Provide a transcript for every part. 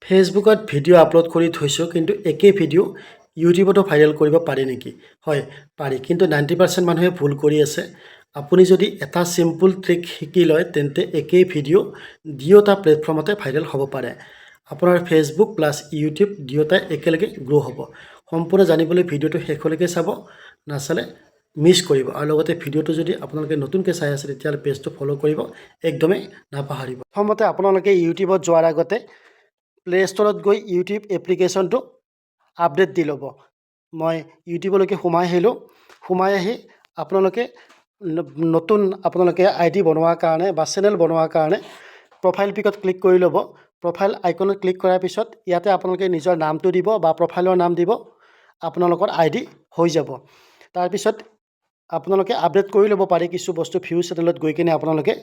ফেচবুকত video' upload কৰি থৈছোঁ, কিন্তু একেই ভিডিঅ' ইউটিউবতো ভাইৰেল কৰিব পাৰি নেকি? হয়, পাৰি, কিন্তু 90% মানুহে ভুল কৰি আছে। আপুনি যদি এটা চিম্পুল ট্ৰিক শিকি লয়, তেন্তে একেই ভিডিঅ' দুয়োটা প্লেটফৰ্মতে ভাইৰেল হ'ব পাৰে। আপোনাৰ ফেচবুক প্লাছ ইউটিউব দুয়োটাই একেলগে গ্ৰ' হ'ব। সম্পূৰ্ণ জানিবলৈ ভিডিঅ'টো শেষলৈকে চাব, নাচালে মিছ কৰিব। আৰু লগতে ভিডিঅ'টো যদি আপোনালোকে নতুনকৈ চাই আছে, তেতিয়াহ'লে পেজটো ফ'ল' কৰিব একদমেই নাপাহৰিব। প্ৰথমতে আপোনালোকে ইউটিউবত যোৱাৰ আগতে প্লে' ষ্টৰত গৈ ইউটিউব এপ্লিকেশ্যনটো আপডেট দি ল'ব। মই ইউটিউবলৈকে সোমাই আহিলোঁ। সোমাই আহি আপোনালোকে নতুন আই ডি বনোৱাৰ কাৰণে বা চেনেল বনোৱাৰ কাৰণে প্ৰফাইল পিকত ক্লিক কৰি ল'ব। প্ৰফাইল আইকনত ক্লিক কৰাৰ পিছত ইয়াতে আপোনালোকে নিজৰ নামটো দিব বা প্ৰফাইলৰ নাম দিব, আপোনালোকৰ আই ডি হৈ যাব। তাৰপিছত আপোনালোকে আপডেট কৰি ল'ব পাৰি কিছু বস্তু ভিউ চেনেলত গৈ কিনে আপোনালোকে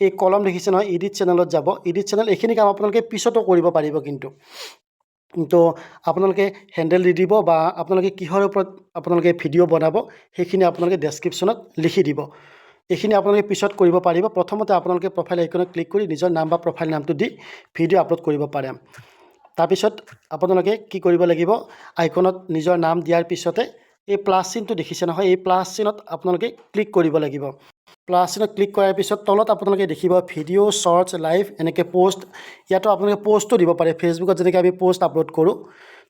এই কলম দেখিছে নহয়, এডিট চেনেলত যাব। এডিট চেনেল এইখিনি কাম আপোনালোকে পিছতো কৰিব পাৰিব, কিন্তু আপোনালোকে হেণ্ডেল দি দিব বা আপোনালোকে কিহৰ ওপৰত আপোনালোকে ভিডিঅ' বনাব সেইখিনি আপোনালোকে ডেছক্ৰিপশ্যনত লিখি দিব। এইখিনি আপোনালোকে পিছত কৰিব পাৰিব। প্ৰথমতে আপোনালোকে প্ৰফাইল আইকনত ক্লিক কৰি নিজৰ নাম বা প্ৰফাইল নামটো দি ভিডিঅ' আপলোড কৰিব পাৰে। তাৰপিছত আপোনালোকে কি কৰিব লাগিব, আইকনত নিজৰ নাম দিয়াৰ পিছতে এই প্লাছ চিনটো দেখিছে নহয়, এই প্লাছ চিনত আপোনালোকে ক্লিক কৰিব লাগিব। প্লাছ চিনত ক্লিক কৰাৰ পিছত তলত আপোনালোকে দেখিব ভিডিঅ', শ্বৰ্টছ, লাইভ, এনেকৈ প'ষ্ট। ইয়াতো আপোনালোকে প'ষ্টো দিব পাৰে। ফেচবুকত যেনেকৈ আমি প'ষ্ট আপলোড কৰোঁ,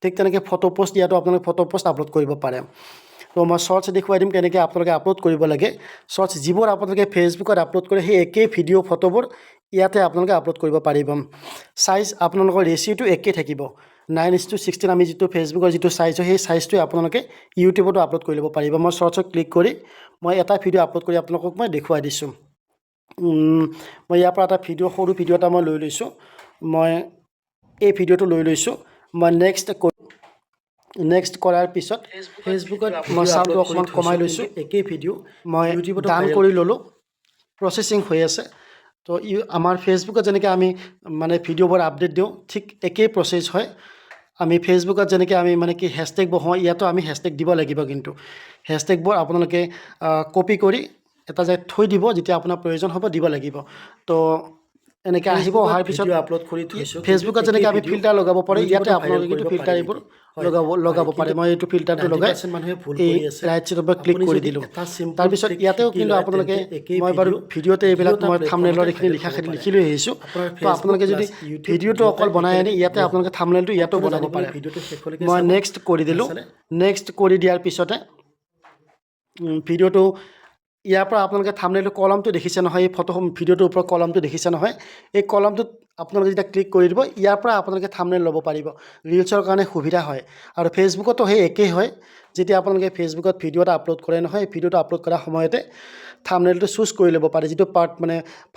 ঠিক তেনেকৈ ফটো প'ষ্ট ইয়াতো আপোনালোকে ফটো প'ষ্ট আপলোড কৰিব পাৰে। তো মই শ্বৰ্টছ দেখুৱাই দিম কেনেকৈ আপোনালোকে আপলোড কৰিব লাগে। শ্বৰ্টছ যিবোৰ আপোনালোকে ফেচবুকত আপলোড কৰে, সেই একেই ভিডিঅ' ফটোবোৰ ইয়াতে আপোনালোকে আপলোড কৰিব পাৰিব। চাইজ আপোনালোকৰ ৰেচিঅ'টো একেই থাকিব। 9:16 আমি যিটো ফেচবুকৰ যিটো চাইজ হয়, সেই চাইজটোৱে আপোনালোকে ইউটিউবতো আপলোড কৰি ল'ব পাৰিব। মই শ্বৰ্টছত ক্লিক কৰি মই এটা ভিডিঅ' আপলোড কৰি আপোনালোকক মই দেখুৱাই দিছোঁ। মই ইয়াৰ পৰা এটা সৰু ভিডিঅ' এটা মই লৈ লৈছোঁ। মই এই ভিডিঅ'টো লৈ লৈছোঁ। মই নেক্সট কৰাৰ পিছত ফেচবুকত মই চাউণ্ডটো অকণমান কমাই লৈছোঁ। একেই ভিডিঅ' মই ডান কৰি ল'লোঁ। প্ৰচেছিং হৈ আছে। তো আমাৰ ফেচবুকত যেনেকৈ আমি ভিডিঅ'বোৰ আপডেট দিওঁ, ঠিক একেই প্ৰচেছ হয়। আমি ফেচবুকত যেনেকৈ আমি হেছটেগ বহাওঁ, ইয়াতো আমি হেছটেগ দিব লাগিব। কিন্তু হেছটেগবোৰ আপোনালোকে কপি কৰি এটা জেগাত থৈ দিব, যেতিয়া আপোনাৰ প্ৰয়োজন হ'ব দিব লাগিব। তো এনেকৈ আহিব। অহাৰ পিছত আপলোড কৰি থৈছোঁ। ফেচবুকত যেনেকৈ আমি ফিল্টাৰ লগাব পাৰে, ইয়াতে আপোনালোকে কিন্তু ফিল্টাৰ এইবোৰ লগাব পাৰে। মই এইটো ফিল্টাৰটো লগাই এই ৰাইট ছাইডৰ পৰা ক্লিক কৰি দিলোঁ। তাৰপিছত ইয়াতেও কিন্তু আপোনালোকে, মই বাৰু ভিডিঅ'তে এইবিলাক মই থাম্বনেইলৰ এইখিনি লিখি লৈ আহিছোঁ। তো আপোনালোকে যদি ভিডিঅ'টো অকল বনাই আনি ইয়াতে আপোনালোকে থাম্বনেইলটো ইয়াতো বনাব পাৰে। মই নেক্সট কৰি দিলোঁ। নেক্সট কৰি দিয়াৰ পিছতে ভিডিঅ'টো ইয়াৰ পৰা আপোনালোকে থাম্বনেইলটো কলমটো দেখিছে নহয়, এই ভিডিঅ'টোৰ ওপৰত কলমটো দেখিছে নহয়, এই কলমটোত আপোনালোকে যেতিয়া ক্লিক কৰি দিব, ইয়াৰ পৰা আপোনালোকে থাম্বনেইল ল'ব পাৰিব। ৰিলছৰ কাৰণে সুবিধা হয়। আৰু ফেচবুকতো সেই একেই হয়। যেতিয়া আপোনালোকে ফেচবুকত ভিডিঅ' এটা আপলোড কৰে নহয়, ভিডিঅ'টো আপলোড কৰাৰ সময়তে থাম্বনেইলটো চুজ কৰি ল'ব পাৰে। যিটো পাৰ্ট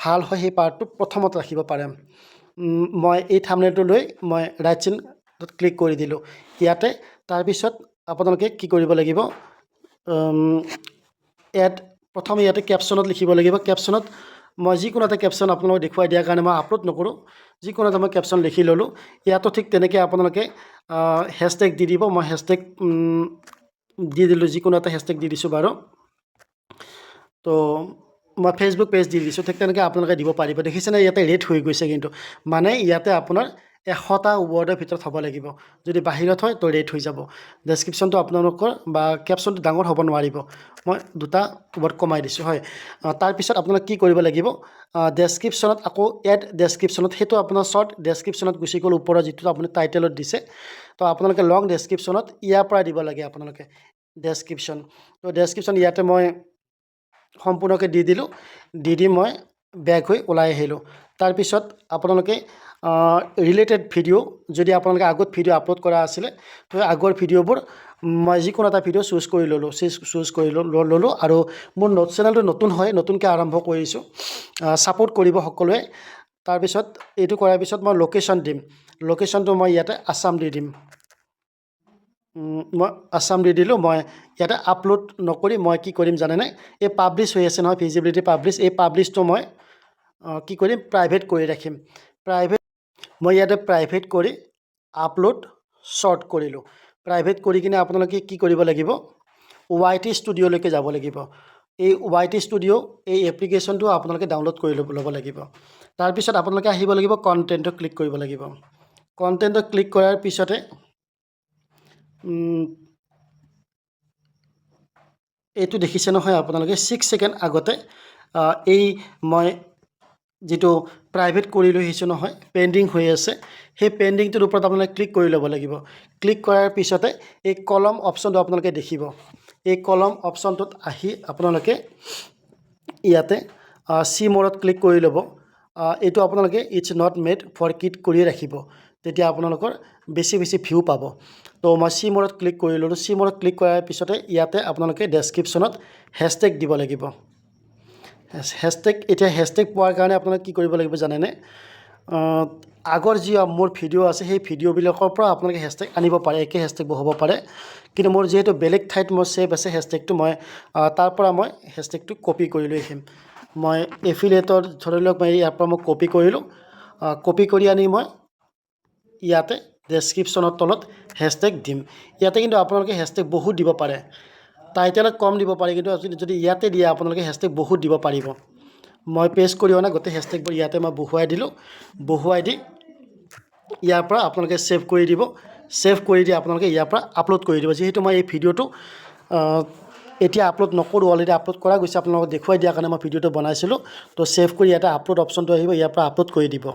ভাল হয়, সেই পাৰ্টটো প্ৰথমত ৰাখিব পাৰে। মই এই থাম্বনেইলটো লৈ মই ৰাইট চিনত ক্লিক কৰি দিলোঁ ইয়াতে। তাৰপিছত আপোনালোকে কি কৰিব লাগিব, প্ৰথমে ইয়াতে কেপশ্যনত লিখিব লাগিব। কেপশ্যনত মই যিকোনো এটা কেপশ্যন আপোনালোকক দেখুৱাই দিয়াৰ কাৰণে মই আপলোড নকৰোঁ। যিকোনো এটা মই কেপশ্যন লিখি ল'লোঁ। ইয়াতো ঠিক তেনেকৈ আপোনালোকে হেছটেগ দি দিব। মই হেছটেগ দি দিলোঁ, যিকোনো এটা হেছটেগ দি দিছোঁ বাৰু। তো মই ফেচবুক পেজ দি দিছোঁ। ঠিক তেনেকৈ আপোনালোকে দিব পাৰিব। দেখিছেনে, ইয়াতে ৰেড হৈ গৈছে। কিন্তু ইয়াতে আপোনাৰ 100টা ৱৰ্ডৰ ভিতৰত হ'ব লাগিব। যদি বাহিৰত হয় তো ৰেড হৈ যাব। ডেছক্ৰিপশ্যনটো আপোনালোকৰ বা কেপশ্যনটো ডাঙৰ হ'ব নোৱাৰিব। মই 2টা ৱৰ্ড কমাই দিছোঁ, হয়। তাৰপিছত আপোনালোকে কি কৰিব লাগিব, ডেছক্ৰিপশ্যনত আকৌ এড ডেছক্ৰিপশ্যনত, সেইটো আপোনাৰ শ্বৰ্ট ডেছক্ৰিপশ্যনত গুচি গ'ল। ওপৰৰ যিটো আপুনি টাইটেলত দিছে, তো আপোনালোকে লং ডেছক্ৰিপশ্যনত ইয়াৰ পৰা দিব লাগে আপোনালোকে ডেছক্ৰিপশ্যন। তো ডেছক্ৰিপশ্যন ইয়াতে মই সম্পূৰ্ণকৈ দি দিলোঁ। দি মই বেক হৈ ওলাই আহিলোঁ। তাৰপিছত আপোনালোকে ৰিলেটেড ভিডিঅ', যদি আপোনালোকে আগত ভিডিঅ' আপলোড কৰা আছিলে, তো আগৰ ভিডিঅ'বোৰ মই যিকোনো এটা ভিডিঅ' চুজ কৰি ল'লোঁ। আৰু মোৰ চেনেলটো নতুন হয়, নতুনকৈ আৰম্ভ কৰিছোঁ। ছাপোৰ্ট কৰিব সকলোৱে। তাৰপিছত এইটো কৰাৰ পিছত মই লোকেশ্যন দিম। লোকেশ্যনটো মই ইয়াতে আছাম দি দিম। মই আছাম দি দিলোঁ। মই ইয়াতে আপলোড নকৰি মই কি কৰিম জানেনে, এই পাব্লিছ হৈ আছে নহয়, ভিজিবিলিটি পাব্লিছ, এই পাব্লিছটো মই কি কৰিম, প্ৰাইভেট কৰি ৰাখিম। মই ইয়াতে প্ৰাইভেট কৰি আপলোড শ্বৰ্ট কৰিলোঁ। প্ৰাইভেট কৰি কিনে আপোনালোকে কি কৰিব লাগিব, YT ষ্টুডিঅ'লৈকে যাব লাগিব। এই YT ষ্টুডিঅ' এই এপ্লিকেশ্যনটো আপোনালোকে ডাউনলোড কৰি ল'ব লাগিব। তাৰপিছত আপোনালোকে আহিব লাগিব, কণ্টেণ্টত ক্লিক কৰিব লাগিব। কণ্টেণ্টত ক্লিক কৰাৰ পিছতে এইটো দেখিছে নহয় আপোনালোকে 6 ছেকেণ্ড আগতে এই মই যেটো প্ৰাইভেট কৰি লৈ আহিছোঁ নহয় পেণ্ডিং হৈ আছে সেই পেণ্ডিংটোৰ ওপৰত আপোনালোকে ক্লিক কৰি ল'ব লাগিব ক্লিক কৰাৰ পিছতে এই কলম অপশ্যনটো আপোনালোকে দেখিব এই কলম অপশ্যনটোত আহি আপোনালোকে ইয়াতে চি মোৰত ক্লিক কৰি ল'ব এইটো আপোনালোকে it's not made for kid কৰি ৰাখিব তেতিয়া আপোনালোকৰ বেছি ভিউ পাব তো মই চি মোৰত ক্লিক কৰি ল'লোঁ চি মোৰত ক্লিক কৰাৰ পিছতে ইয়াতে আপোনালোকে ডেছক্ৰিপশ্যনত হেছটেগ দিব লাগিব হেছটেগ এতিয়া হেছটেগ পোৱাৰ কাৰণে আপোনালোকে কি কৰিব লাগিব জানেনে আগৰ যি মোৰ ভিডিঅ' আছে সেই ভিডিঅ'বিলাকৰ পৰা আপোনালোকে হেছটেগ আনিব পাৰে একে হেছটেগ বহাব পাৰে কিন্তু মোৰ যেহেতু বেলেগ ঠাইত মোৰ সেভ আছে হেছটেগটো মই তাৰ পৰা মই হেছটেগটো কপি কৰি লৈ আহিম মই এফিলিয়েটৰ ধৰি লওক মই ইয়াৰ পৰা মই কপি কৰিলোঁ কপি কৰি আনি মই ইয়াতে ডেছক্ৰিপশ্যনৰ তলত হেছটেগ দিম ইয়াতে কিন্তু আপোনালোকে হেছটেগ বহুত দিব পাৰে টাইটেলত কম দিব পাৰে কিন্তু যদি ইয়াতে দিয়া আপোনালোকে হেছটেগ বহুত দিব পাৰিব মই পেষ্ট কৰি অনা গোটেই হেছটেগবোৰ ইয়াতে মই বহুৱাই দিলোঁ বহুৱাই দি ইয়াৰ পৰা আপোনালোকে সেভ কৰি দিব সেভ কৰি দি আপোনালোকে ইয়াৰ পৰা আপলোড কৰি দিব যেহেতু মই এই ভিডিঅ'টো এতিয়া আপলোড নকৰোঁ অলৰেডি আপলোড কৰা গৈছে আপোনালোকক দেখুৱাই দিয়াৰ কাৰণে মই ভিডিঅ'টো বনাইছিলোঁ তো সেভ কৰি ইয়াতে আপলোড অপশ্যনটো আহিব ইয়াৰ পৰা আপলোড কৰি দিব